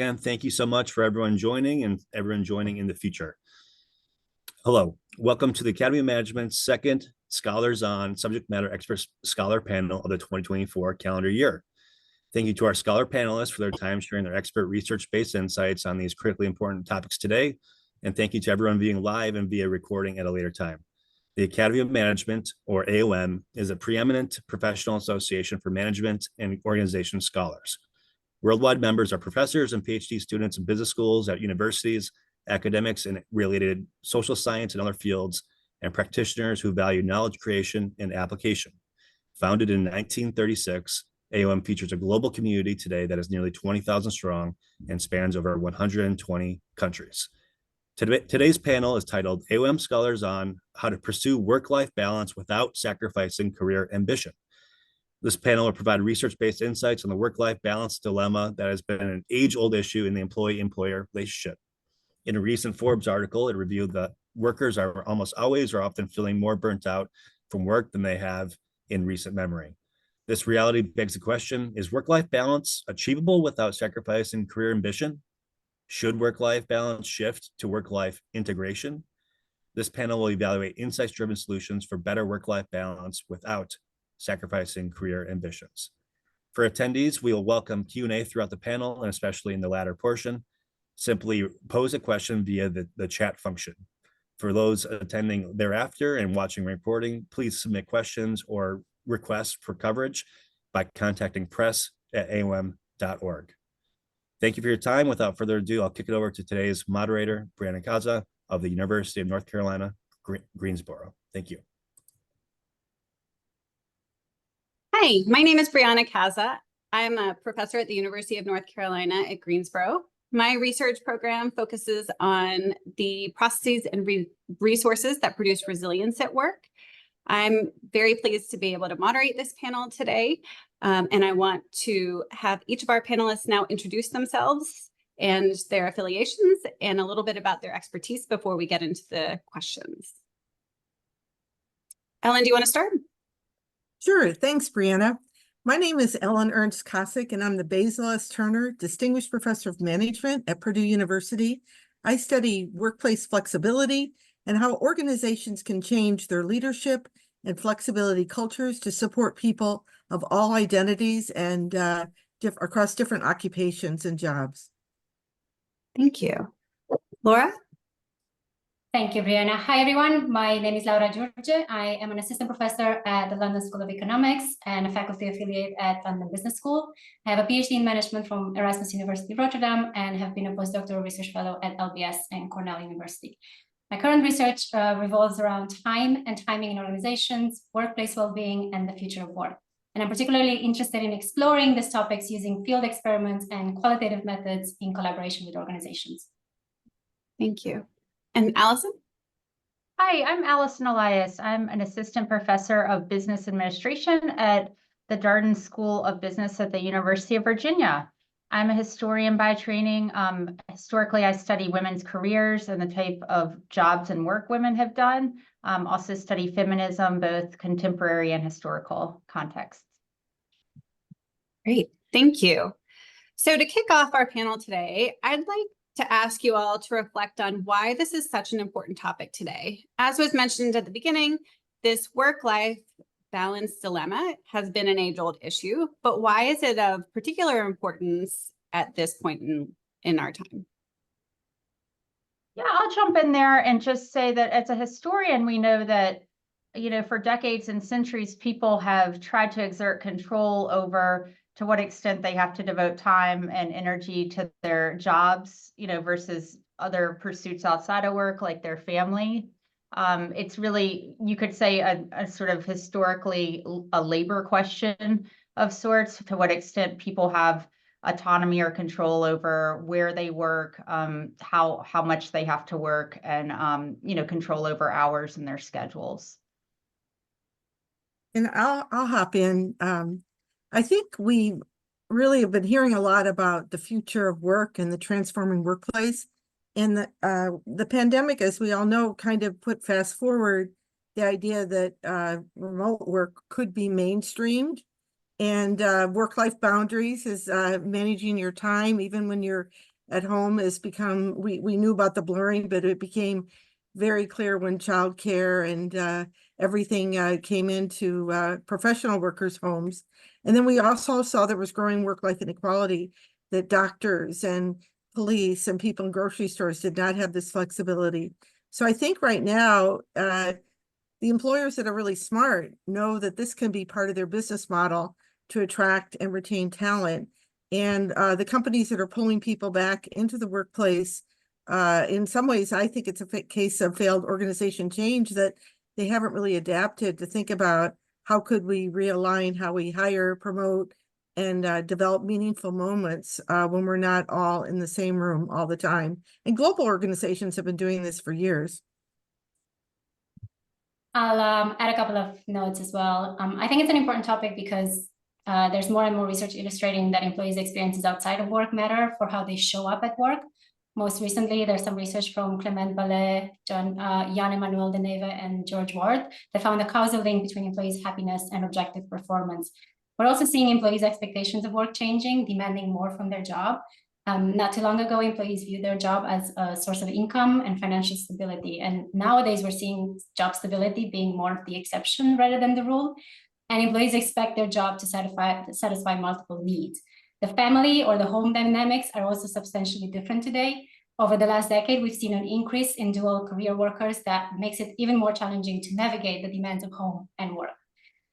again, thank you so much for everyone joining and everyone joining in the future. Hello, welcome to the Academy of Management's second Scholars On Subject Matter Expert Scholar Panel of the 2024 calendar year. Thank you to our scholar panelists for their time sharing their expert research-based insights on these critically important topics today. And thank you to everyone viewing live and via recording at a later time. The Academy of Management, or AOM, is a preeminent professional association for management and organization scholars. Worldwide members are professors and PhD students in business schools at universities, academics in related social science and other fields, and practitioners who value knowledge creation and application. Founded in 1936, AOM features a global community today that is nearly 20,000 strong and spans over 120 countries. Today's panel is titled AOM Scholars On How to Pursue Work-Life Balance Without Sacrificing Career Ambition. This panel will provide research-based insights on the work-life balance dilemma that has been an age-old issue in the employee-employer relationship. In a recent Forbes article, it revealed that workers are almost always or often feeling more burnt out from work than they have in recent memory. This reality begs the question, is work-life balance achievable without sacrificing career ambition? Should work-life balance shift to work-life integration? This panel will evaluate insights-driven solutions for better work-life balance without sacrificing career ambitions. For attendees, we will welcome Q&A throughout the panel, and especially in the latter portion. Simply pose a question via the chat function. For those attending thereafter and watching recording, please submit questions or requests for coverage by contacting press@aom.org. Thank you for your time. Without further ado, I'll kick it over to today's moderator, Brianna Kaza of the University of North Carolina, Greensboro. Thank you. Hi, my name is Brianna Kaza. I'm a professor at the University of North Carolina at Greensboro. My research program focuses on the processes and resources that produce resilience at work. I'm very pleased to be able to moderate this panel today, and I want to have each of our panelists now introduce themselves and their affiliations and a little bit about their expertise before we get into the questions. Ellen, do you want to start? Sure. Thanks, Brianna. My name is Ellen Ernst Kosick, and I'm the Basil S. Turner Distinguished Professor of Management at Purdue University. I study workplace flexibility and how organizations can change their leadership and flexibility cultures to support people of all identities and across different occupations and jobs. Thank you. Laura? Thank you, Brianna. Hi, everyone. My name is Laura Giorgi. I am an assistant professor at the London School of Economics and a faculty affiliate at London Business School. I have a PhD in management from Erasmus University Rotterdam and have been a postdoctoral research fellow at LBS and Cornell University. My current research revolves around time and timing in organizations, workplace well-being, and the future of work. And I'm particularly interested in exploring these topics using field experiments and qualitative methods in collaboration with organizations. Thank you. And Allison? Hi, I'm Allison Elias. I'm an assistant professor of business administration at the Darden School of Business at the University of Virginia. I'm a historian by training. Historically, I study women's careers and the type of jobs and work women have done. Also study feminism, both contemporary and historical contexts. Great, thank you. So to kick off our panel today, I'd like to ask you all to reflect on why this is such an important topic today. As was mentioned at the beginning, this work-life balance dilemma has been an age-old issue, but why is it of particular importance at this point in our time? Yeah, I'll jump in there and just say that as a historian, we know that, for decades and centuries, people have tried to exert control over to what extent they have to devote time and energy to their jobs, versus other pursuits outside of work, like their family. It's really, you could say, a sort of historically a labor question of sorts, to what extent people have autonomy or control over where they work, how much they have to work, and control over hours and their schedules. And I'll hop in. I think we really have been hearing a lot about the future of work and the transforming workplace. And the pandemic, as we all know, kind of put fast forward the idea that remote work could be mainstreamed. And work-life boundaries is managing your time, even when you're at home has become, we knew about the blurring, but it became very clear when childcare and everything came into professional workers' homes. And then we also saw there was growing work-life inequality, that doctors and police and people in grocery stores did not have this flexibility. So I think right now, the employers that are really smart know that this can be part of their business model to attract and retain talent. And the companies that are pulling people back into the workplace, in some ways, I think it's a case of failed organization change, that they haven't really adapted to think about how could we realign how we hire, promote, and develop meaningful moments when we're not all in the same room all the time. And global organizations have been doing this for years. I'll add a couple of notes as well. I think it's an important topic because there's more and more research illustrating that employees' experiences outside of work matter for how they show up at work. Most recently, there's some research from Clement Ballet, Jan-Emmanuel Deneve, and George Ward that found a causal link between employees' happiness and objective performance. We're also seeing employees' expectations of work changing, demanding more from their job. Not too long ago, employees viewed their job as a source of income and financial stability. And nowadays, we're seeing job stability being more of the exception rather than the rule. And employees expect their job to satisfy multiple needs. The family or the home dynamics are also substantially different today. Over the last decade, we've seen an increase in dual career workers that makes it even more challenging to navigate the demands of home and work.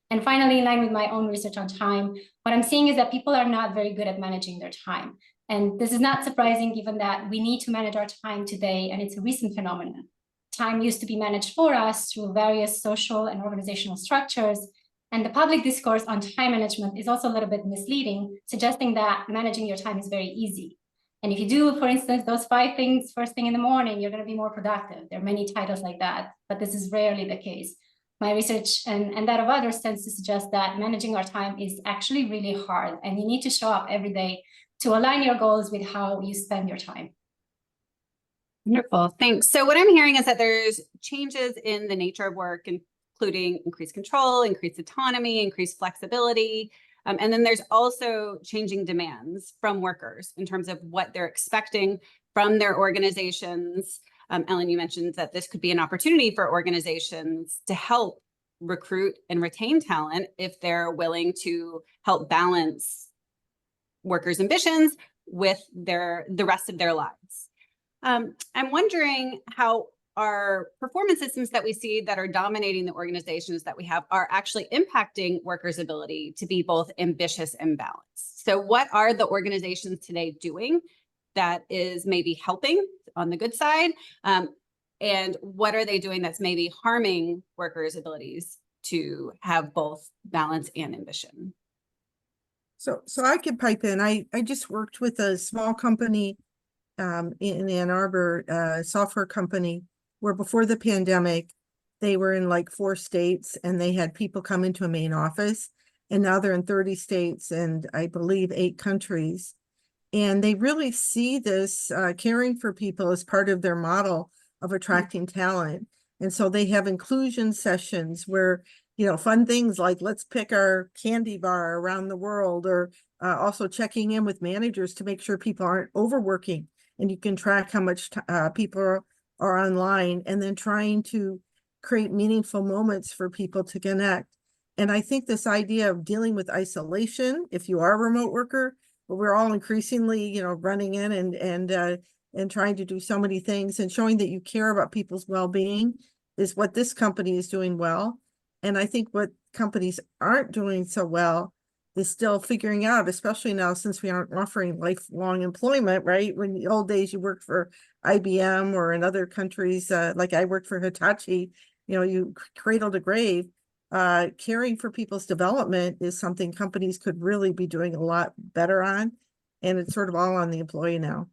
And finally, in line with my own research on time, what I'm seeing is that people are not very good at managing their time. And this is not surprising given that we need to manage our time today, and it's a recent phenomenon. Time used to be managed for us through various social and organizational structures, and the public discourse on time management is also a little bit misleading, suggesting that managing your time is very easy. And if you do, for instance, those 5 things first thing in the morning, you're going to be more productive. There are many titles like that, but this is rarely the case. My research and that of others tends to suggest that managing our time is actually really hard, and you need to show up every day to align your goals with how you spend your time. Wonderful, thanks. So what I'm hearing is that there's changes in the nature of work, including increased control, increased autonomy, increased flexibility. And then there's also changing demands from workers in terms of what they're expecting from their organizations. Ellen, you mentioned that this could be an opportunity for organizations to help recruit and retain talent if they're willing to help balance workers' ambitions with the rest of their lives. I'm wondering how our performance systems that we see that are dominating the organizations that we have are actually impacting workers' ability to be both ambitious and balanced. So what are the organizations today doing that is maybe helping on the good side? And what are they doing that's maybe harming workers' abilities to have both balance and ambition? So I could pipe in. I just worked with a small company in Ann Arbor, software company, where before the pandemic, they were in like 4 states and they had people come into a main office, and now they're in 30 states and I believe 8 countries. And they really see this caring for people as part of their model of attracting talent. And so they have inclusion sessions where, fun things like let's pick our candy bar around the world, or also checking in with managers to make sure people aren't overworking, and you can track how much people are online, and then trying to create meaningful moments for people to connect. And I think this idea of dealing with isolation, if you are a remote worker, but we're all increasingly, running in and trying to do so many things, and showing that you care about people's well-being is what this company is doing well. And I think what companies aren't doing so well is still figuring out, especially now since we aren't offering lifelong employment, right? When the old days you worked for IBM, or in other countries, like I worked for Hitachi, you cradle to grave. Caring for people's development is something companies could really be doing a lot better on. And it's sort of all on the employee now.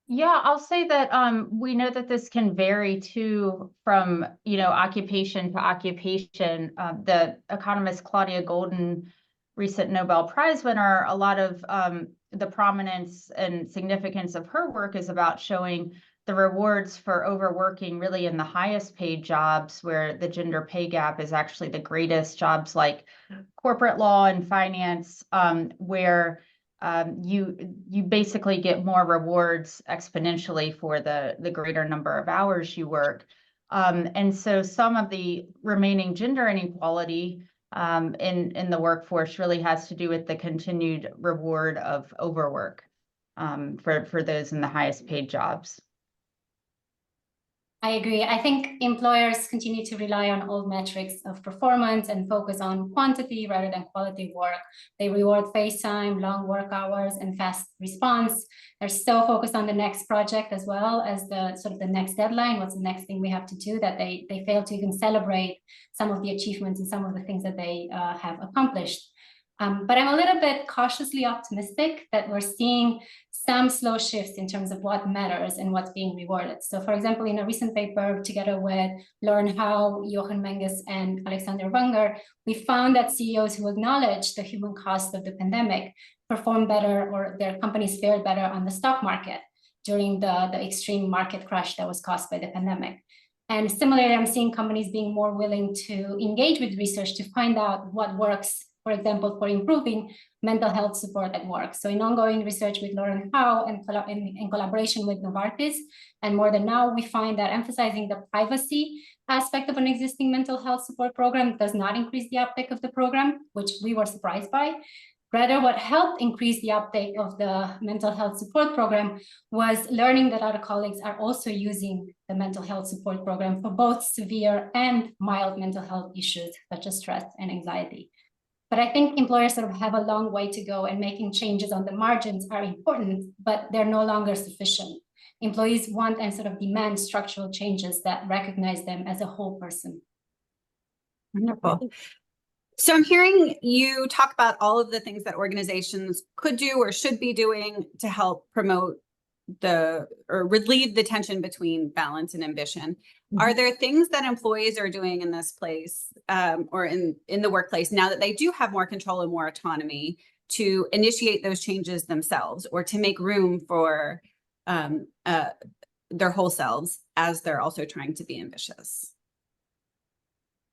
Yeah, I'll say that we know that this can vary too from, occupation to occupation. The economist Claudia Golden, recent Nobel Prize winner, a lot of the prominence and significance of her work is about showing the rewards for overworking really in the highest paid jobs, where the gender pay gap is actually the greatest, jobs like corporate law and finance, where you basically get more rewards exponentially for the greater number of hours you work. And so some of the remaining gender inequality in the workforce really has to do with the continued reward of overwork for those in the highest paid jobs. I agree. I think employers continue to rely on old metrics of performance and focus on quantity rather than quality work. They reward face time, long work hours, and fast response. They're so focused on the next project as well as the sort of the next deadline. What's the next thing we have to do, that they fail to even celebrate some of the achievements and some of the things that they have accomplished. But I'm a little bit cautiously optimistic that we're seeing some slow shifts in terms of what matters and what's being rewarded. So for example, in a recent paper together with Lauren Howe, Jochen Menges, and Alexander Wenger, we found that CEOs who acknowledge the human cost of the pandemic perform better, or their companies fared better on the stock market during the extreme market crash that was caused by the pandemic. And similarly, I'm seeing companies being more willing to engage with research to find out what works, for example, for improving mental health support at work. So in ongoing research with Lauren Howe and in collaboration with Novartis and More Than Now, we find that emphasizing the privacy aspect of an existing mental health support program does not increase the uptake of the program, which we were surprised by. Rather, what helped increase the uptake of the mental health support program was learning that other colleagues are also using the mental health support program for both severe and mild mental health issues, such as stress and anxiety. But I think employers sort of have a long way to go, and making changes on the margins are important, but they're no longer sufficient. Employees want and sort of demand structural changes that recognize them as a whole person. Wonderful. So I'm hearing you talk about all of the things that organizations could do or should be doing to help promote or relieve the tension between balance and ambition. Mm-hmm. Are there things that employees are doing in this place or in the workplace now that they do have more control and more autonomy to initiate those changes themselves, or to make room for their whole selves as they're also trying to be ambitious?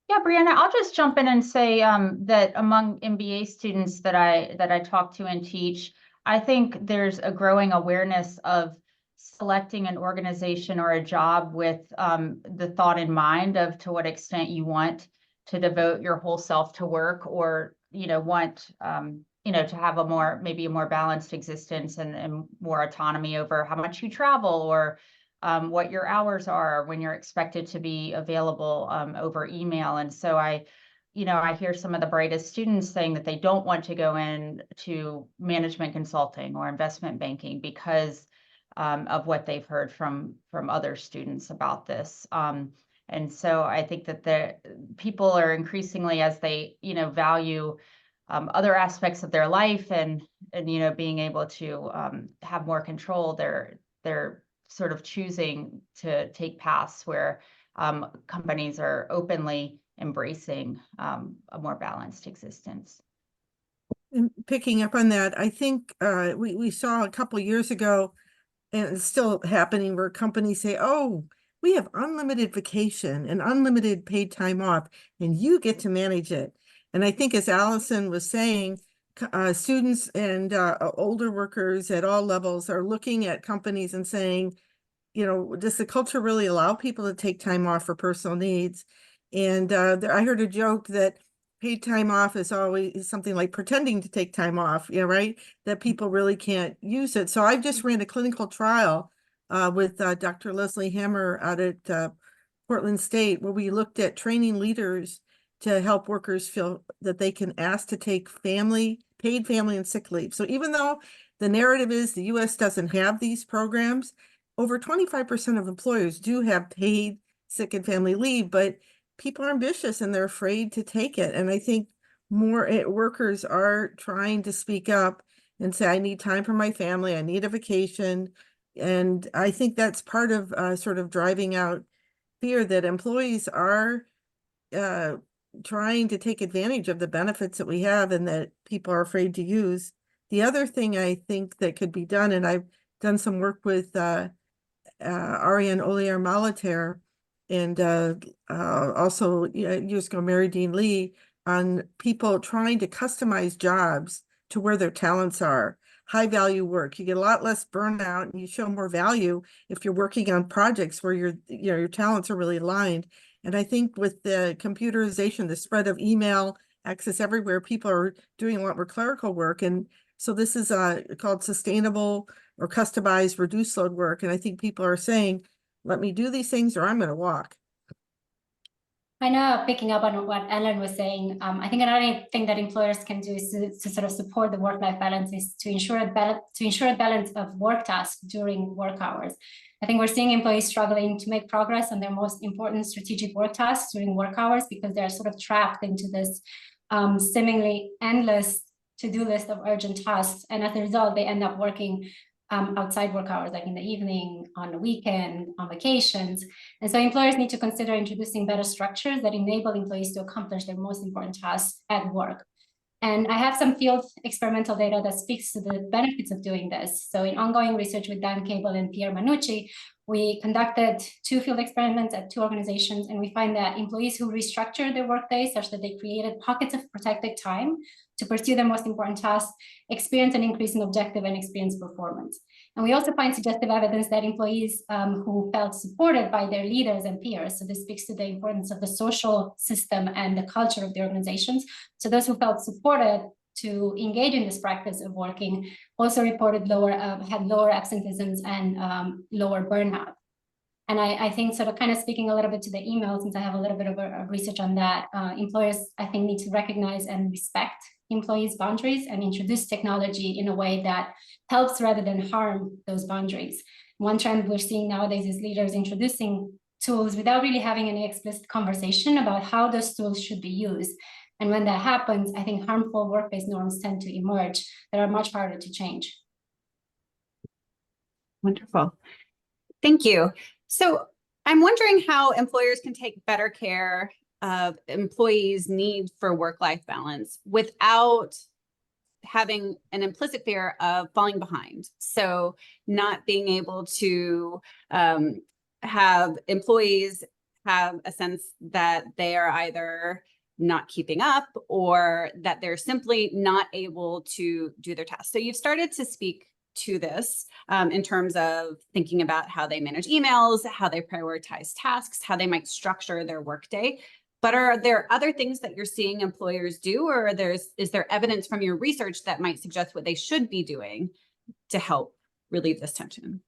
Yeah, Brianna, I'll just jump in and say that among MBA students that I talk to and teach, I think there's a growing awareness of selecting an organization or a job with the thought in mind of to what extent you want to devote your whole self to work, or want to have maybe a more balanced existence and more autonomy over how much you travel, or what your hours are when you're expected to be available over email. And so I hear some of the brightest students saying that they don't want to go into management consulting or investment banking because of what they've heard from other students about this. And so I think that the people are increasingly, as they value other aspects of their life and being able to have more control, they're sort of choosing to take paths where companies are openly embracing a more balanced existence. And picking up on that, I think we saw a couple of years ago, and it's still happening, where companies say, oh, we have unlimited vacation and unlimited paid time off, and you get to manage it. And I think, as Allison was saying, students and older workers at all levels are looking at companies and saying, does the culture really allow people to take time off for personal needs? And I heard a joke that paid time off is always something like pretending to take time off, right? That people really can't use it. So I've just ran a clinical trial with Dr. Leslie Hammer out at Portland State, where we looked at training leaders to help workers feel that they can ask to take paid family and sick leave. So even though the narrative is the U.S. doesn't have these programs, over 25% of employers do have paid sick and family leave, but people are ambitious and they're afraid to take it. And I think more workers are trying to speak up and say, I need time for my family, I need a vacation. And I think that's part of sort of driving out fear that employees are trying to take advantage of the benefits that we have and that people are afraid to use. The other thing I think that could be done, and I've done some work with Ariane Olier-Malater and also years ago Mary Dean Lee, on people trying to customize jobs to where their talents are. high value work. You get a lot less burnout and you show more value if you're working on projects where your talents are really aligned. And I think with the computerization, the spread of email access everywhere, people are doing a lot more clerical work. And so this is called sustainable or customized reduced load work. And I think people are saying, let me do these things or I'm going to walk. I know, picking up on what Ellen was saying, I think another thing that employers can do is to sort of support the work-life balance, is to ensure a balance of work tasks during work hours. I think we're seeing employees struggling to make progress on their most important strategic work tasks during work hours because they're sort of trapped into this seemingly endless to-do list of urgent tasks. And as a result, they end up working outside work hours, like in the evening, on the weekend, on vacations. And so employers need to consider introducing better structures that enable employees to accomplish their most important tasks at work. And I have some field experimental data that speaks to the benefits of doing this. So in ongoing research with Dan Cable and Pierre Manucci, we conducted 2 field experiments at 2 organizations, and we find that employees who restructured their workday such that they created pockets of protected time to pursue their most important tasks experience an increase in objective and experience performance. And we also find suggestive evidence that employees who felt supported by their leaders and peers, so this speaks to the importance of the social system and the culture of the organizations. So those who felt supported to engage in this practice of working also reported had lower absenteeisms and lower burnout. And I think sort of kind of speaking a little bit to the email, since I have a little bit of a research on that, employers, I think, need to recognize and respect employees' boundaries and introduce technology in a way that helps rather than harm those boundaries. One trend we're seeing nowadays is leaders introducing tools without really having any explicit conversation about how those tools should be used. And when that happens, I think harmful workplace norms tend to emerge that are much harder to change. Wonderful. Thank you. So I'm wondering how employers can take better care of employees' need for work-life balance without having an implicit fear of falling behind. So not being able to have employees have a sense that they are either not keeping up or that they're simply not able to do their tasks. So you've started to speak to this in terms of thinking about how they manage emails, how they prioritize tasks, how they might structure their workday. But are there other things that you're seeing employers do, or is there evidence from your research that might suggest what they should be doing to help relieve this tension?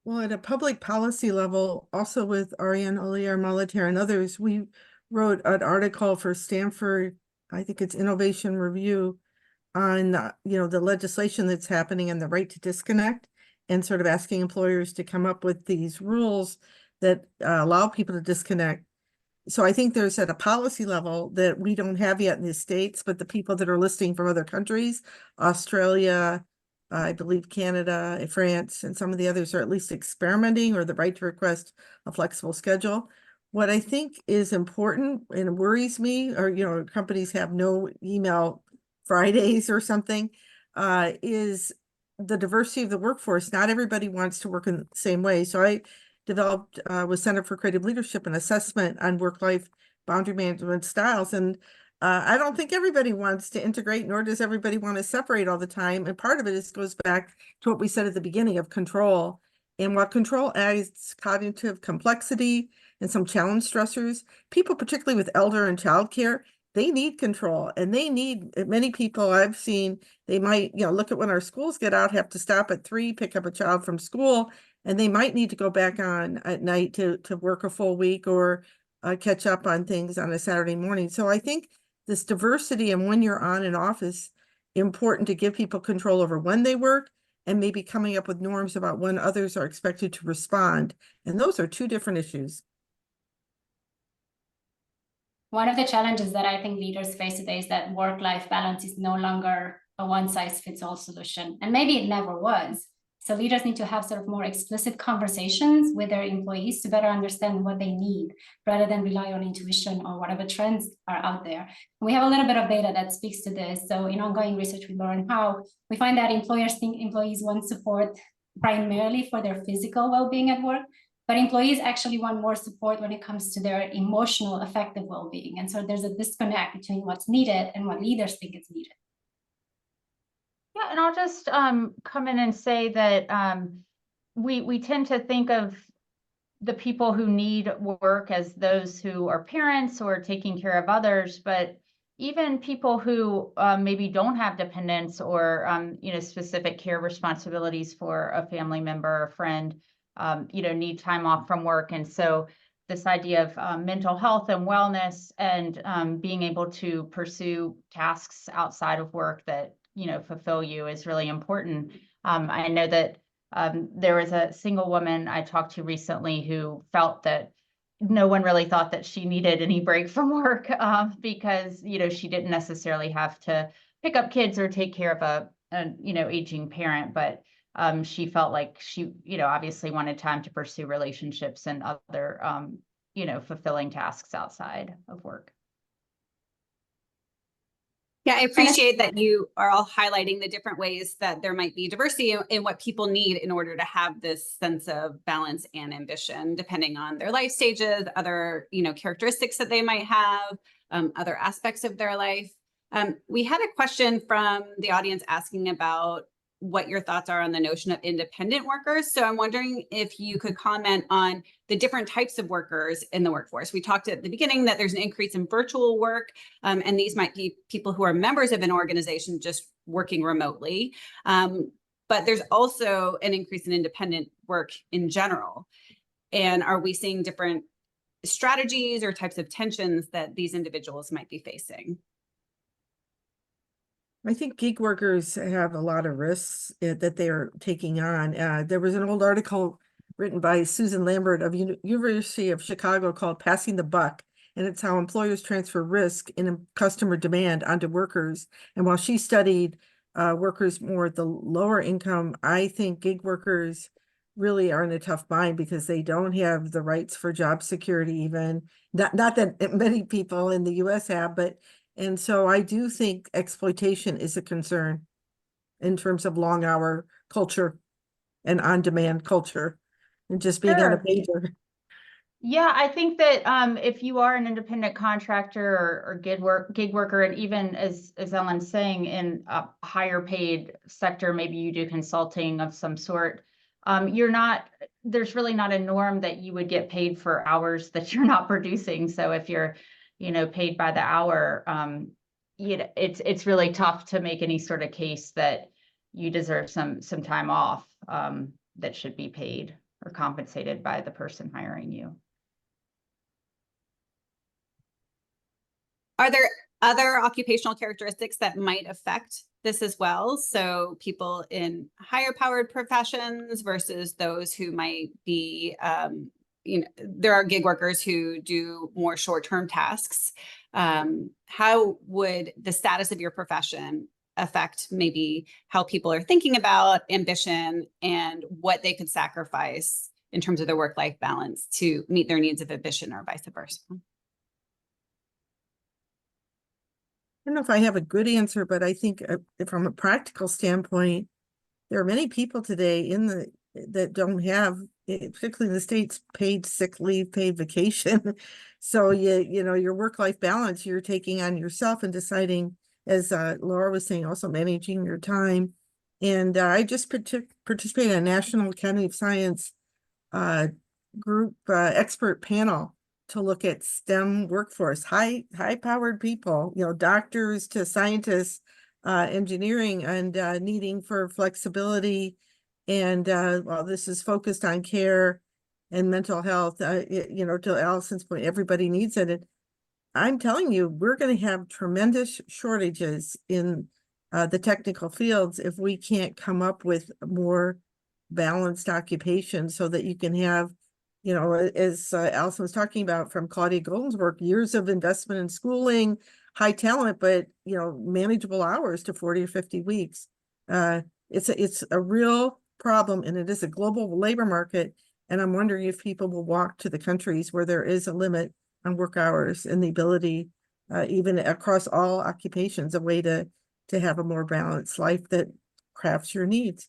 Well, at a public policy level, also with Ariane Olier-Malater and others, we wrote an article for Stanford, I think it's Innovation Review, on the legislation that's happening and the right to disconnect, and sort of asking employers to come up with these rules that allow people to disconnect. So I think there's at a policy level that we don't have yet in the States, but the people that are listening from other countries, Australia, I believe Canada, France, and some of the others are at least experimenting, or the right to request a flexible schedule. What I think is important and worries me, or companies have no email Fridays or something, is the diversity of the workforce. Not everybody wants to work in the same way. So I developed with Center for Creative Leadership an assessment on work-life boundary management styles. And I don't think everybody wants to integrate, nor does everybody want to separate all the time. And part of it goes back to what we said at the beginning of control. And while control adds cognitive complexity and some challenge stressors, people, particularly with elder and childcare, they need control, and they need, many people I've seen, they might, look at when our schools get out, have to stop at 3, pick up a child from school, and they might need to go back on at night to work a full week or catch up on things on a Saturday morning. So I think this diversity and when you're on and off is important to give people control over when they work, and maybe coming up with norms about when others are expected to respond. And those are 2 different issues. One of the challenges that I think leaders face today is that work-life balance is no longer a one-size-fits-all solution, and maybe it never was. So leaders need to have sort of more explicit conversations with their employees to better understand what they need, rather than rely on intuition or whatever trends are out there. And we have a little bit of data that speaks to this. So in ongoing research with Lauren Howe, we find that employers think employees want support primarily for their physical well-being at work, but employees actually want more support when it comes to their emotional, affective well-being. And so there's a disconnect between what's needed and what leaders think is needed. Yeah, and I'll just come in and say that we tend to think of the people who need work as those who are parents or taking care of others, but even people who maybe don't have dependents or specific care responsibilities for a family member or friend, need time off from work. And so this idea of mental health and wellness and being able to pursue tasks outside of work that fulfill you is really important. I know that there was a single woman I talked to recently who felt that no one really thought that she needed any break from work because she didn't necessarily have to pick up kids or take care of a aging parent, but she felt like she obviously wanted time to pursue relationships and other fulfilling tasks outside of work. Yeah, I appreciate that you are all highlighting the different ways that there might be diversity in what people need in order to have this sense of balance and ambition, depending on their life stages, other characteristics that they might have, other aspects of their life. We had a question from the audience asking about what your thoughts are on the notion of independent workers. So I'm wondering if you could comment on the different types of workers in the workforce. We talked at the beginning that there's an increase in virtual work, and these might be people who are members of an organization just working remotely. But there's also an increase in independent work in general. And are we seeing different strategies or types of tensions that these individuals might be facing? I think gig workers have a lot of risks that they are taking on. There was an old article written by Susan Lambert of University of Chicago called Passing the Buck, and it's how employers transfer risk in customer demand onto workers. And while she studied workers more at the lower income, I think gig workers really are in a tough bind because they don't have the rights for job security even. Not that many people in the US have, and so I do think exploitation is a concern in terms of long hour culture and on-demand culture and just being on a pager. Yeah, I think that if you are an independent contractor or gig worker, and even as Ellen's saying, in a higher paid sector, maybe you do consulting of some sort, there's really not a norm that you would get paid for hours that you're not producing. So if you're paid by the hour, it's really tough to make any sort of case that you deserve some time off that should be paid or compensated by the person hiring you. Are there other occupational characteristics that might affect this as well? So people in higher powered professions versus those who might be, there are gig workers who do more short-term tasks. How would the status of your profession affect maybe how people are thinking about ambition and what they could sacrifice in terms of their work-life balance to meet their needs of ambition, or vice versa? I don't know if I have a good answer, but I think from a practical standpoint, there are many people today that don't have, particularly in the States, paid sick leave, paid vacation. So your work-life balance, you're taking on yourself and deciding, as Laura was saying, also managing your time. And I just participated in a National Academy of Science group expert panel to look at STEM workforce, high-powered people, doctors to scientists, engineering, and needing for flexibility. And while this is focused on care and mental health, to Allison's point, everybody needs it. And I'm telling you, we're going to have tremendous shortages in the technical fields if we can't come up with more balanced occupations so that you can have, as Allison was talking about from Claudia Golden's work, years of investment in schooling, high talent, but manageable hours to 40 or 50 weeks. It's a real problem, and it is a global labor market. And I'm wondering if people will walk to the countries where there is a limit on work hours and the ability, even across all occupations, a way to have a more balanced life that crafts your needs.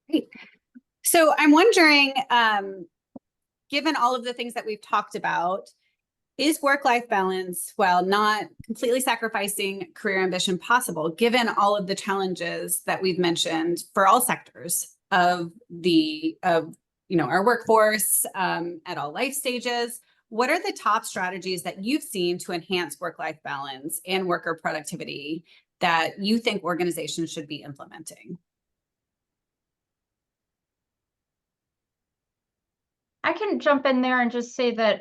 Great. So I'm wondering, given all of the things that we've talked about, Is work-life balance, while not completely sacrificing career ambition, possible, given all of the challenges that we've mentioned for all sectors of our workforce at all life stages? What are the top strategies that you've seen to enhance work-life balance and worker productivity that you think organizations should be implementing? I can jump in there and just say that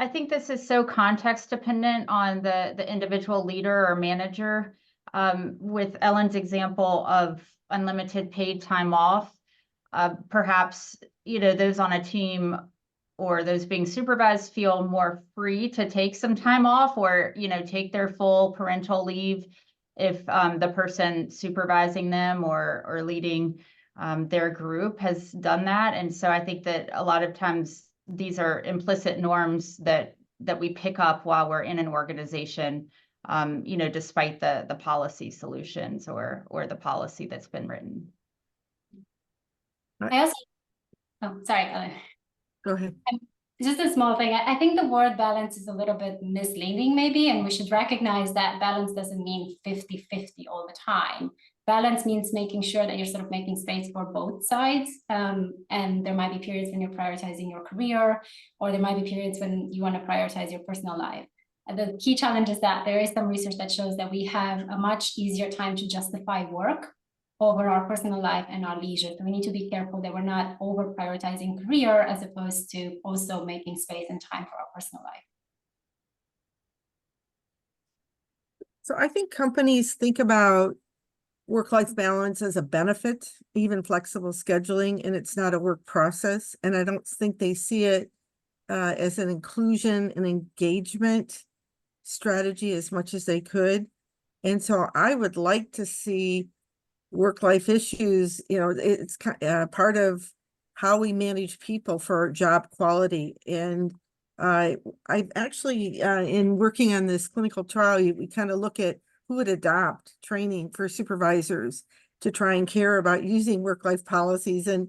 I think this is so context dependent on the individual leader or manager. With Ellen's example of unlimited paid time off, perhaps those on a team or those being supervised feel more free to take some time off, or take their full parental leave if the person supervising them or leading their group has done that. And so I think that a lot of times these are implicit norms that we pick up while we're in an organization, despite the policy solutions or the policy that's been written. I also, oh, sorry. Go ahead. Just a small thing. I think the word balance is a little bit misleading maybe, and we should recognize that balance doesn't mean 50-50 all the time. Balance means making sure that you're sort of making space for both sides. And there might be periods when you're prioritizing your career, or there might be periods when you want to prioritize your personal life. And the key challenge is that there is some research that shows that we have a much easier time to justify work over our personal life and our leisure. So we need to be careful that we're not over prioritizing career as opposed to also making space and time for our personal life. So I think companies think about work-life balance as a benefit, even flexible scheduling, and it's not a work process. And I don't think they see it as an inclusion and engagement strategy as much as they could. And so I would like to see work-life issues, it's part of how we manage people for job quality. And I've actually, in working on this clinical trial, we kind of look at who would adopt training for supervisors to try and care about using work-life policies. And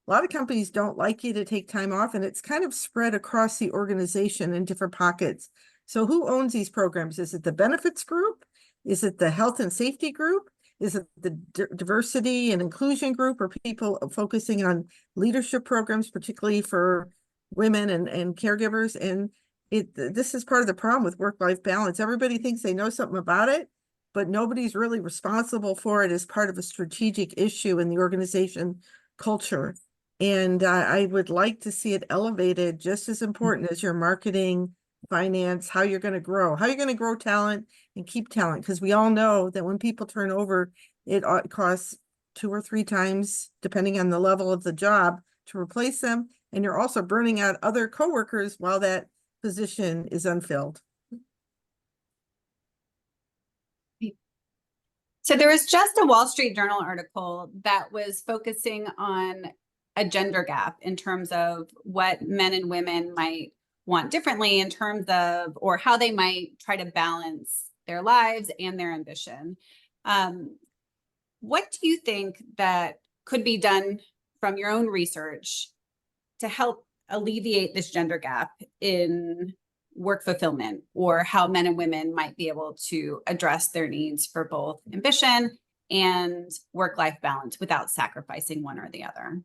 a lot of companies don't like you to take time off, and it's kind of spread across the organization in different pockets. So who owns these programs? Is it the benefits group? Is it the health and safety group? Is it the diversity and inclusion group, or people focusing on leadership programs, particularly for women and caregivers? And this is part of the problem with work-life balance. Everybody thinks they know something about it, but nobody's really responsible for it as part of a strategic issue in the organization culture. And I would like to see it elevated just as important as your marketing, finance, how you're going to grow talent and keep talent. Because we all know that when people turn over, it costs 2 or 3 times, depending on the level of the job, to replace them. And you're also burning out other coworkers while that position is unfilled. So there was just a Wall Street Journal article that was focusing on a gender gap in terms of what men and women might want differently in terms of, or how they might try to balance their lives and their ambition. What do you think that could be done from your own research to help alleviate this gender gap in work fulfillment, or how men and women might be able to address their needs for both ambition and work-life balance without sacrificing one or the other?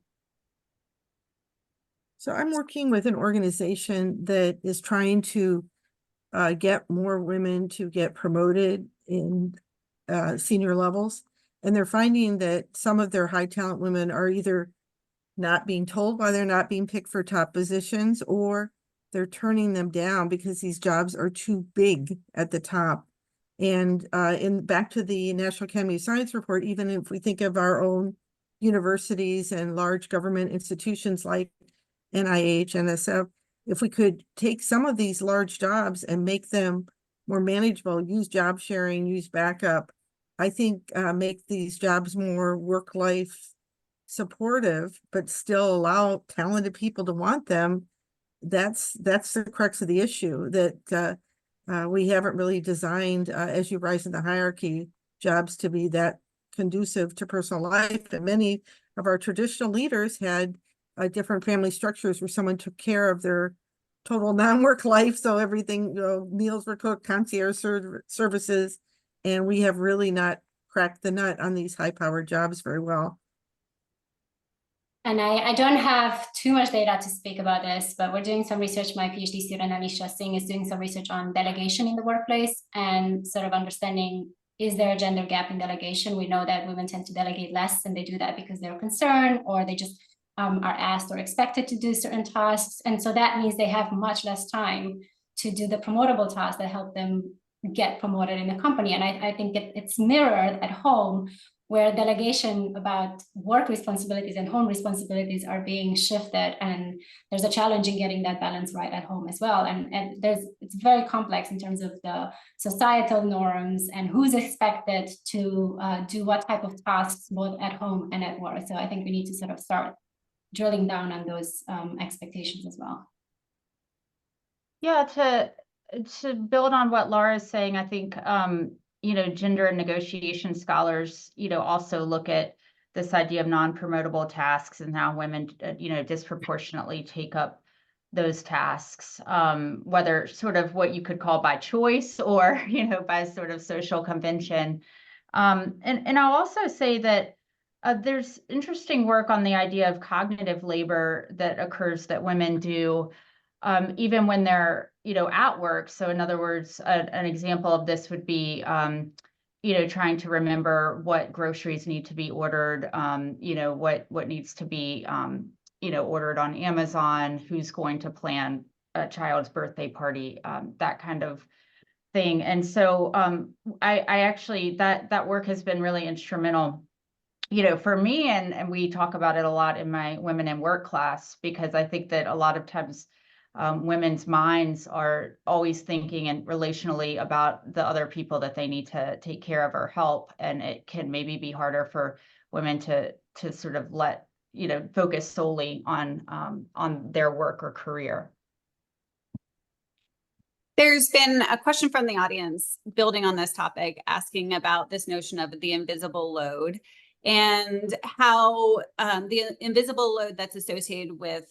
So I'm working with an organization that is trying to get more women to get promoted in senior levels. And they're finding that some of their high talent women are either not being told why they're not being picked for top positions, or they're turning them down because these jobs are too big at the top. And back to the National Academy of Science report, even if we think of our own universities and large government institutions like NIH, NSF, if we could take some of these large jobs and make them more manageable, use job sharing, use backup, I think make these jobs more work-life supportive, but still allow talented people to want them. That's the crux of the issue, that we haven't really designed, as you rise in the hierarchy, jobs to be that conducive to personal life. And many of our traditional leaders had different family structures where someone took care of their total non-work life. So everything, meals were cooked, concierge services, and we have really not cracked the nut on these high-powered jobs very well. And I don't have too much data to speak about this, but we're doing some research. My PhD student, Alicia Singh, is doing some research on delegation in the workplace and sort of understanding, is there a gender gap in delegation? We know that women tend to delegate less, and they do that because they're concerned, or they just are asked or expected to do certain tasks. And so that means they have much less time to do the promotable tasks that help them get promoted in the company. And I think it's mirrored at home, where delegation about work responsibilities and home responsibilities are being shifted, and there's a challenge in getting that balance right at home as well. And it's very complex in terms of the societal norms and who's expected to do what type of tasks both at home and at work. So I think we need to sort of start drilling down on those expectations as well. Yeah, to build on what Laura's saying, I think gender and negotiation scholars, also look at this idea of non-promotable tasks and how women, disproportionately take up those tasks, whether sort of what you could call by choice or, by sort of social convention. And I'll also say that there's interesting work on the idea of cognitive labor that occurs that women do even when they're, at work. So in other words, an example of this would be, trying to remember what groceries need to be ordered, what needs to be, ordered on Amazon, who's going to plan a child's birthday party, that kind of thing. And so I actually, that work has been really instrumental, for me, and we talk about it a lot in my Women in Work class, because I think that a lot of times women's minds are always thinking and relationally about the other people that they need to take care of or help. And it can maybe be harder for women to sort of focus solely on their work or career. There's been a question from the audience building on this topic, asking about this notion of the invisible load and how the invisible load that's associated with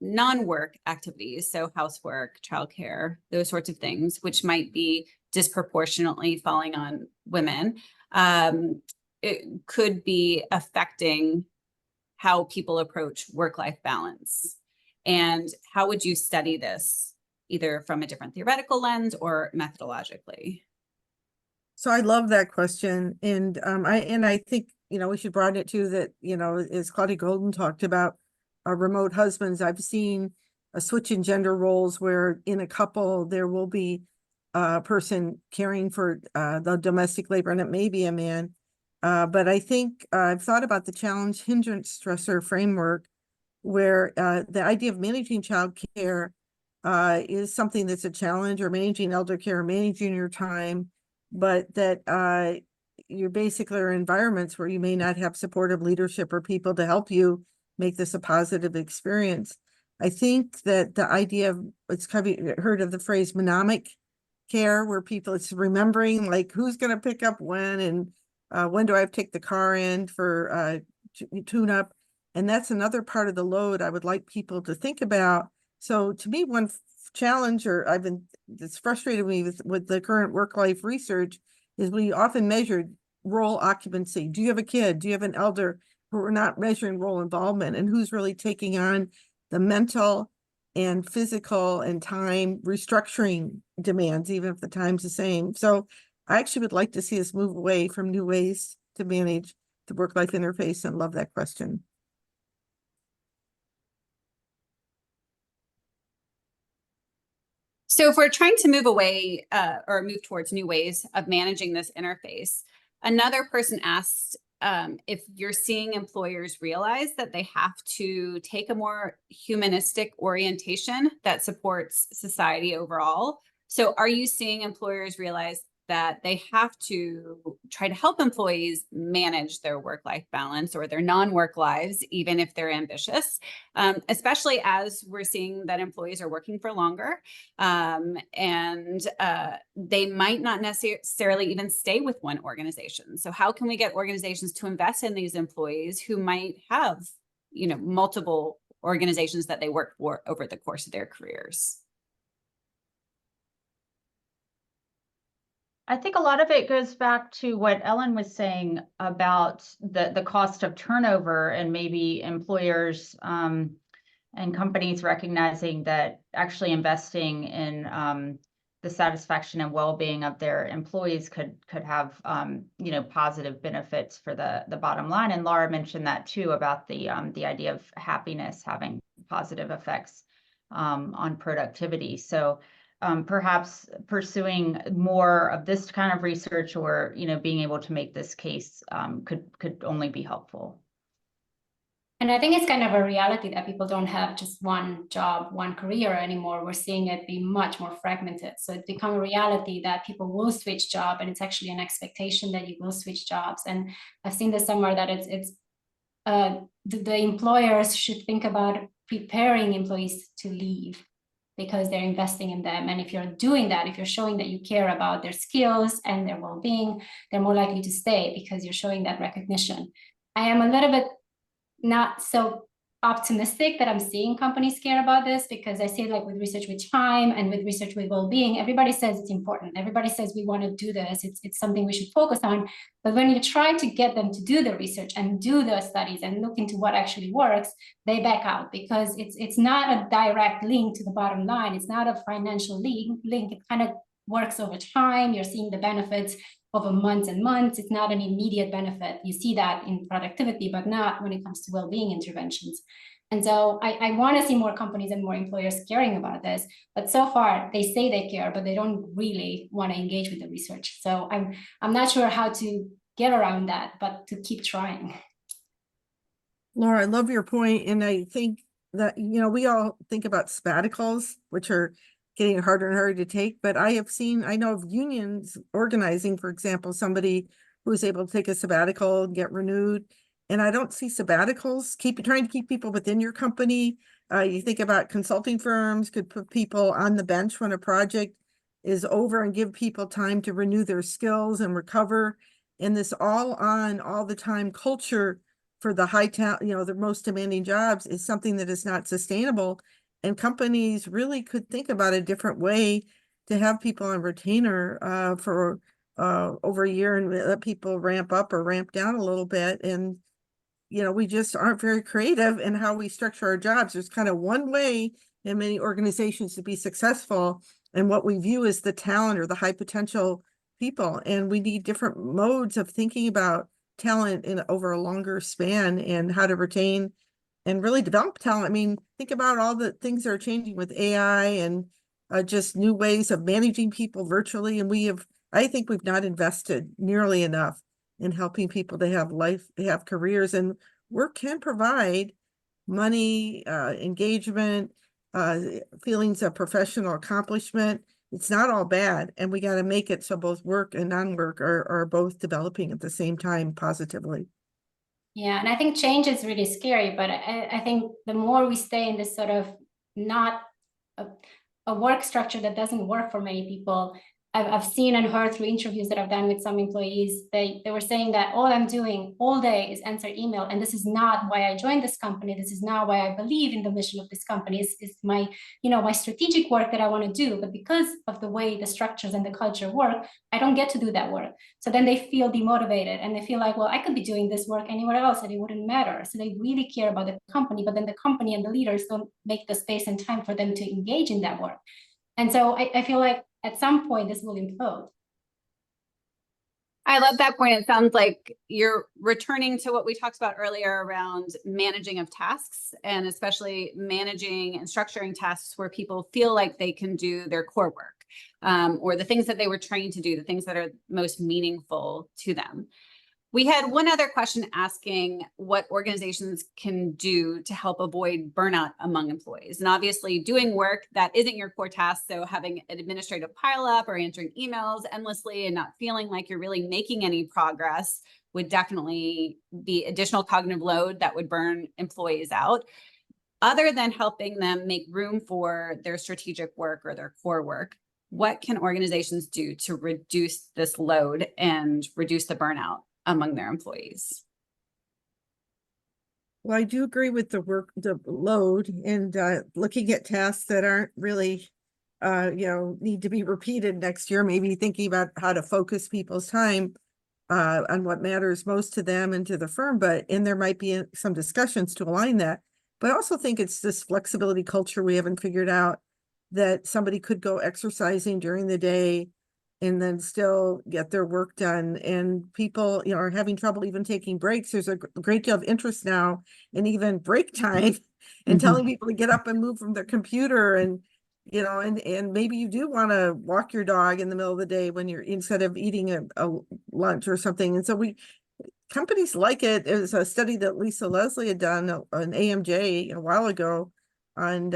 non-work activities, so housework, childcare, those sorts of things, which might be disproportionately falling on women, it could be affecting how people approach work-life balance. And how would you study this, either from a different theoretical lens or methodologically? So I love that question. And I think, we should broaden it too, that, as Claudia Golden talked about, remote husbands, I've seen a switch in gender roles where in a couple, there will be a person caring for the domestic labor, and it may be a man. But I think I've thought about the challenge hindrance stressor framework, where the idea of managing childcare is something that's a challenge, or managing elder care, managing your time, but that you're basically are environments where you may not have supportive leadership or people to help you make this a positive experience. I think that the idea of, it's kind of heard of the phrase mnemonic care, where people, it's remembering like who's going to pick up when, and when do I have to take the car in for tune up. And that's another part of the load I would like people to think about. So to me, one challenge, or it's frustrated me with the current work-life research, is we often measured role occupancy. Do you have a kid? Do you have an elder? But we're not measuring role involvement and who's really taking on the mental and physical and time restructuring demands, even if the time's the same. So I actually would like to see us move away from new ways to manage the work-life interface, and love that question. So if we're trying to move away or move towards new ways of managing this interface, another person asked if you're seeing employers realize that they have to take a more humanistic orientation that supports society overall. So are you seeing employers realize that they have to try to help employees manage their work-life balance or their non-work lives, even if they're ambitious, especially as we're seeing that employees are working for longer, and they might not necessarily even stay with one organization. So how can we get organizations to invest in these employees who might have, multiple organizations that they work for over the course of their careers? I think a lot of it goes back to what Ellen was saying about the cost of turnover, and maybe employers and companies recognizing that actually investing in the satisfaction and well-being of their employees could have positive benefits for the bottom line. And Laura mentioned that too, about the idea of happiness having positive effects on productivity. So perhaps pursuing more of this kind of research, or being able to make this case could only be helpful. And I think it's kind of a reality that people don't have just one job, one career anymore. We're seeing it be much more fragmented. So it's become a reality that people will switch job, and it's actually an expectation that you will switch jobs. And I've seen this somewhere that the employers should think about preparing employees to leave, because they're investing in them. And if you're doing that, if you're showing that you care about their skills and their well-being, they're more likely to stay, because you're showing that recognition. I am a little bit not so optimistic that I'm seeing companies care about this, because I see it like with research with time and with research with well-being, everybody says it's important. Everybody says we want to do this. It's something we should focus on. But when you try to get them to do the research and do the studies and look into what actually works, they back out, because it's not a direct link to the bottom line. It's not a financial link. It kind of works over time. You're seeing the benefits over months and months. It's not an immediate benefit. You see that in productivity, but not when it comes to well-being interventions. And so I want to see more companies and more employers caring about this. But so far, they say they care, but they don't really want to engage with the research. So I'm not sure how to get around that, but to keep trying. Laura, I love your point, and I think that we all think about sabbaticals, which are getting harder and harder to take. But I know of unions organizing, for example, somebody who was able to take a sabbatical and get renewed. And I don't see sabbaticals trying to keep people within your company. You think about consulting firms could put people on the bench when a project is over and give people time to renew their skills and recover. And this all the time culture for the high talent, the most demanding jobs, is something that is not sustainable. And companies really could think about a different way to have people on retainer for over a year, and let people ramp up or ramp down a little bit. And, we just aren't very creative in how we structure our jobs. There's kind of one way in many organizations to be successful, and what we view as the talent or the high potential people. And we need different modes of thinking about talent over a longer span, and how to retain and really develop talent. I mean, think about all the things that are changing with AI and just new ways of managing people virtually. And I think we've not invested nearly enough in helping people to have careers, and work can provide money, engagement, feelings of professional accomplishment. It's not all bad, and we got to make it so both work and non-work are both developing at the same time positively. Yeah, and I think change is really scary, but I think the more we stay in this sort of not a work structure that doesn't work for many people, I've seen and heard through interviews that I've done with some employees, they were saying that all I'm doing all day is answer email. And this is not why I joined this company. This is not why I believe in the mission of this company. It's my, my strategic work that I want to do. But because of the way the structures and the culture work, I don't get to do that work. So then they feel demotivated, and they feel like, well, I could be doing this work anywhere else and it wouldn't matter. So they really care about the company, but then the company and the leaders don't make the space and time for them to engage in that work. And so I feel like at some point this will implode. I love that point. It sounds like you're returning to what we talked about earlier around managing of tasks, and especially managing and structuring tasks where people feel like they can do their core work, or the things that they were trained to do, the things that are most meaningful to them. We had one other question asking what organizations can do to help avoid burnout among employees. And obviously doing work that isn't your core task, so having an administrative pileup or answering emails endlessly and not feeling like you're really making any progress would definitely be additional cognitive load that would burn employees out. Other than helping them make room for their strategic work or their core work, what can organizations do to reduce this load and reduce the burnout among their employees? Well, I do agree with the load, and looking at tasks that aren't really need to be repeated next year, maybe thinking about how to focus people's time on what matters most to them and to the firm, and there might be some discussions to align that. But I also think it's this flexibility culture we haven't figured out, that somebody could go exercising during the day and then still get their work done. And people, are having trouble even taking breaks. There's a great deal of interest now in even break time and telling people to get up and move from their computer, and and maybe you do want to walk your dog in the middle of the day when you're, instead of eating a lunch or something. And so companies like it. It was a study that Lisa Leslie had done, an AMJ, a while ago, and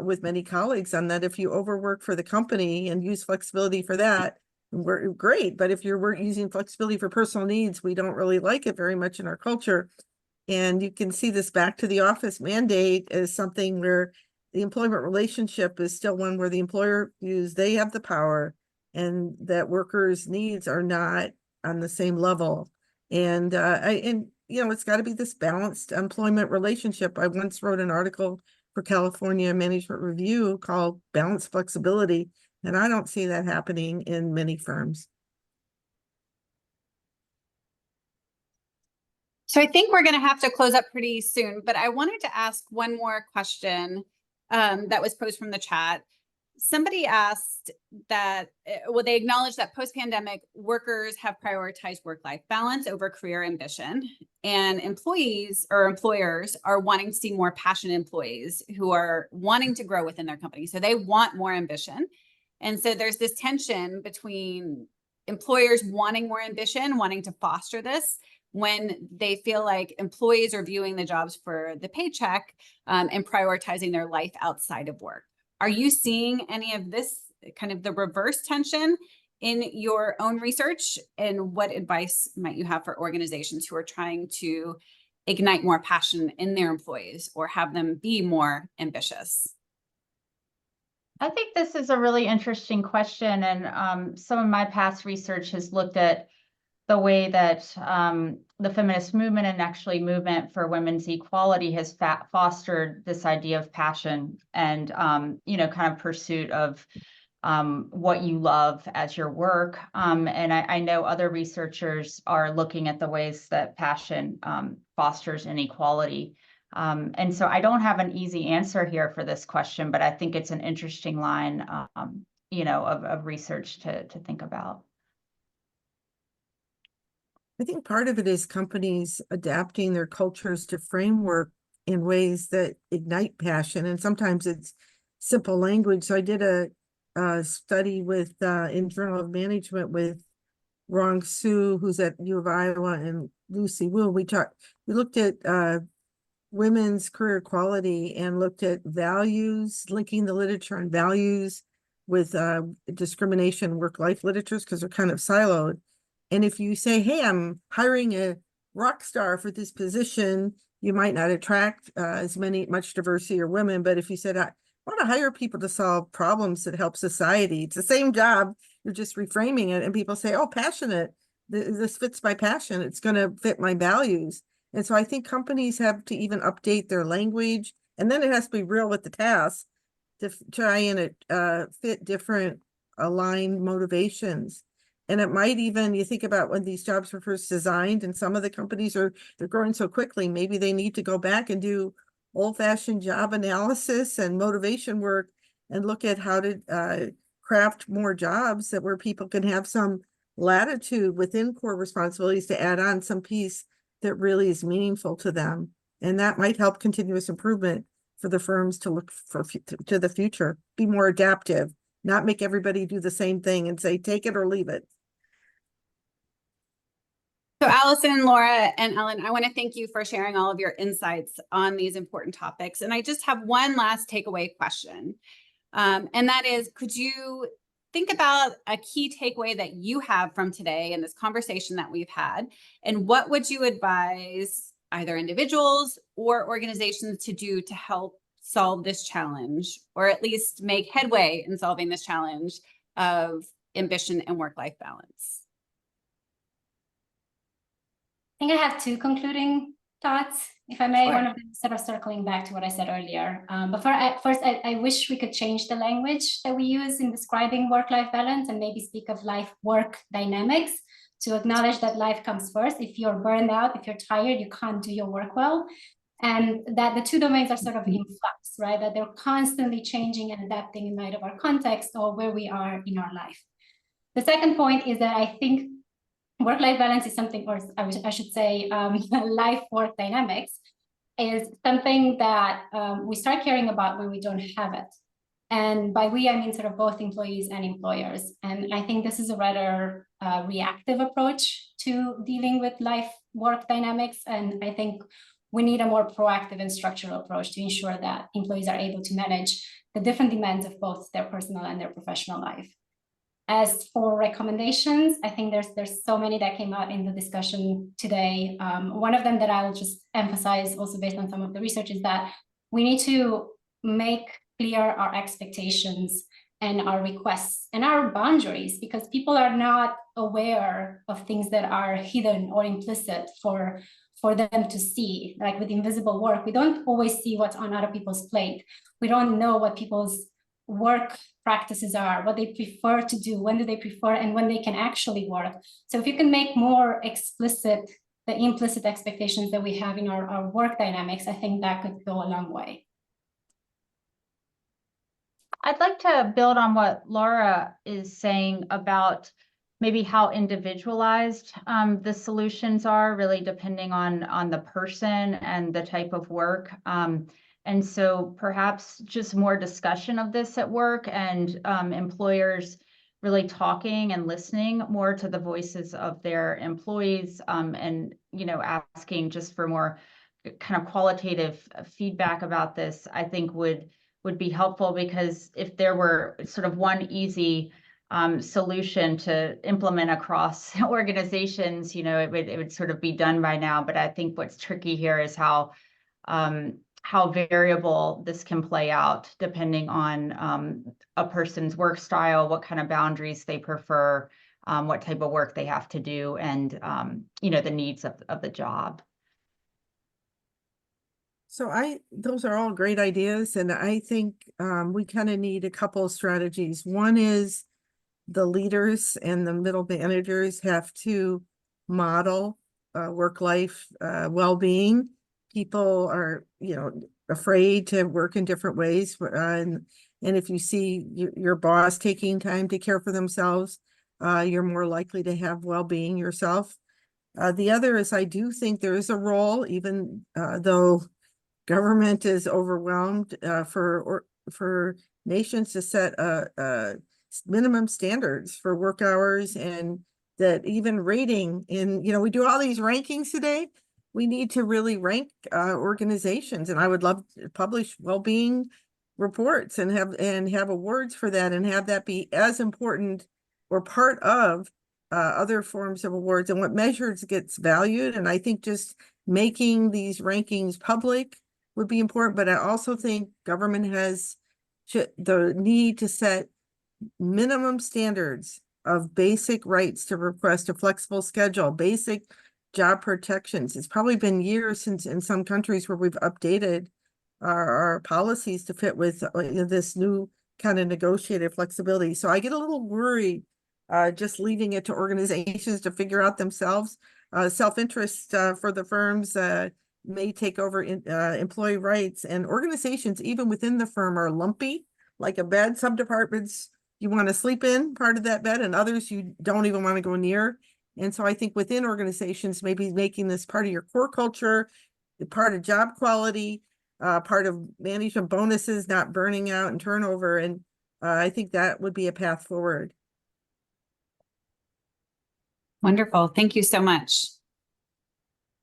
with many colleagues, on that if you overwork for the company and use flexibility for that, we're great. But if you're using flexibility for personal needs, we don't really like it very much in our culture. And you can see this back to the office mandate as something where the employment relationship is still one where the employer views they have the power and that workers' needs are not on the same level. And it's got to be this balanced employment relationship. I once wrote an article for California Management Review called Balanced Flexibility, and I don't see that happening in many firms. So I think we're going to have to close up pretty soon, but I wanted to ask one more question that was posed from the chat. Somebody asked that, they acknowledged that post-pandemic workers have prioritized work-life balance over career ambition, and employees or employers are wanting to see more passionate employees who are wanting to grow within their company. So they want more ambition. And so there's this tension between employers wanting more ambition, wanting to foster this, when they feel like employees are viewing the jobs for the paycheck and prioritizing their life outside of work. Are you seeing any of this, kind of the reverse tension, in your own research? And what advice might you have for organizations who are trying to ignite more passion in their employees or have them be more ambitious? I think this is a really interesting question. And some of my past research has looked at the way that the feminist movement and actually movement for women's equality has fostered this idea of passion and, kind of pursuit of what you love as your work. And I know other researchers are looking at the ways that passion fosters inequality. And so I don't have an easy answer here for this question, but I think it's an interesting line, of research to think about. I think part of it is companies adapting their cultures to framework in ways that ignite passion. And sometimes it's simple language. So I did a study with in Journal of Management with Rong Su, who's at U of Iowa, and Lucy Wu. We looked at women's career equality and looked at values, linking the literature on values with discrimination work-life literatures, because they're kind of siloed. And if you say, hey, I'm hiring a rock star for this position, you might not attract much diversity or women. But if you said, I want to hire people to solve problems that help society, it's the same job, you're just reframing it. And people say, oh, passionate, this fits my passion, it's going to fit my values. And so I think companies have to even update their language, and then it has to be real with the task to try and fit different aligned motivations. And it might even, you think about when these jobs were first designed, and some of the companies they're growing so quickly, maybe they need to go back and do old-fashioned job analysis and motivation work and look at how to craft more jobs where people can have some latitude within core responsibilities to add on some piece that really is meaningful to them. And that might help continuous improvement for the firms to look to the future, be more adaptive, not make everybody do the same thing and say, take it or leave it. So Allison, Laura, and Ellen, I want to thank you for sharing all of your insights on these important topics. And I just have one last takeaway question. And that is, could you think about a key takeaway that you have from today and this conversation that we've had? And what would you advise either individuals or organizations to do to help solve this challenge, or at least make headway in solving this challenge of ambition and work-life balance? I think I have two concluding thoughts, if I may. Sure. One of them is sort of circling back to what I said earlier. But first, I wish we could change the language that we use in describing work-life balance and maybe speak of life-work dynamics, to acknowledge that life comes first. If you're burned out, if you're tired, you can't do your work well. And that the two domains are sort of in flux, right? That they're constantly changing and adapting in light of our context or where we are in our life. The second point is that I think work-life balance is something, or I should say life-work dynamics is something that we start caring about when we don't have it. And by we, I mean sort of both employees and employers. And I think this is a rather reactive approach to dealing with life-work dynamics. And I think we need a more proactive and structural approach to ensure that employees are able to manage the different demands of both their personal and their professional life. As for recommendations, I think there's so many that came out in the discussion today. One of them that I will just emphasize also based on some of the research is that we need to make clear our expectations and our requests and our boundaries, because people are not aware of things that are hidden or implicit for them to see. Like with invisible work, we don't always see what's on other people's plate. We don't know what people's work practices are, what they prefer to do, when do they prefer, and when they can actually work. So if you can make more explicit the implicit expectations that we have in our work dynamics, I think that could go a long way. I'd like to build on what Laura is saying about maybe how individualized the solutions are, really depending on the person and the type of work. And so perhaps just more discussion of this at work, and employers really talking and listening more to the voices of their employees, and asking just for more kind of qualitative feedback about this, I think would be helpful, because if there were sort of one easy solution to implement across organizations, it would sort of be done by now. But I think what's tricky here is how variable this can play out depending on a person's work style, what kind of boundaries they prefer, what type of work they have to do, and the needs of the job. So those are all great ideas, and I think we kind of need a couple of strategies. One is the leaders and the middle managers have to model work-life well-being. People are, afraid to work in different ways, and if you see your boss taking time to care for themselves, you're more likely to have well-being yourself. The other is, I do think there is a role, even though government is overwhelmed, for nations to set minimum standards for work hours, and that even rating in, we do all these rankings today. We need to really rank organizations, and I would love to publish well-being reports and have awards for that, and have that be as important or part of other forms of awards, and what measures gets valued. And I think just making these rankings public would be important, but I also think government has the need to set minimum standards of basic rights to request a flexible schedule, basic job protections. It's probably been years since in some countries where we've updated our policies to fit with this new kind of negotiated flexibility. So I get a little worried just leaving it to organizations to figure out themselves. Self-interest for the firms may take over employee rights, and organizations even within the firm are lumpy, like a bed. Some departments you want to sleep in part of that bed, and others you don't even want to go near. And so I think within organizations, maybe making this part of your core culture, part of job quality, part of management bonuses, not burning out and turnover. And I think that would be a path forward. Wonderful. Thank you so much.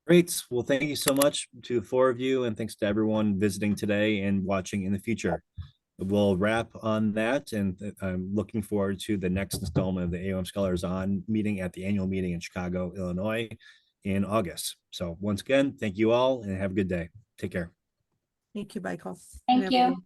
Great. Well, thank you so much to the four of you, and thanks to everyone visiting today and watching in the future. We'll wrap on that, and I'm looking forward to the next installment of the AOM Scholars On meeting at the annual meeting in Chicago, Illinois in August. So once again, thank you all and have a good day. Take care. Thank you, Michael. Thank you.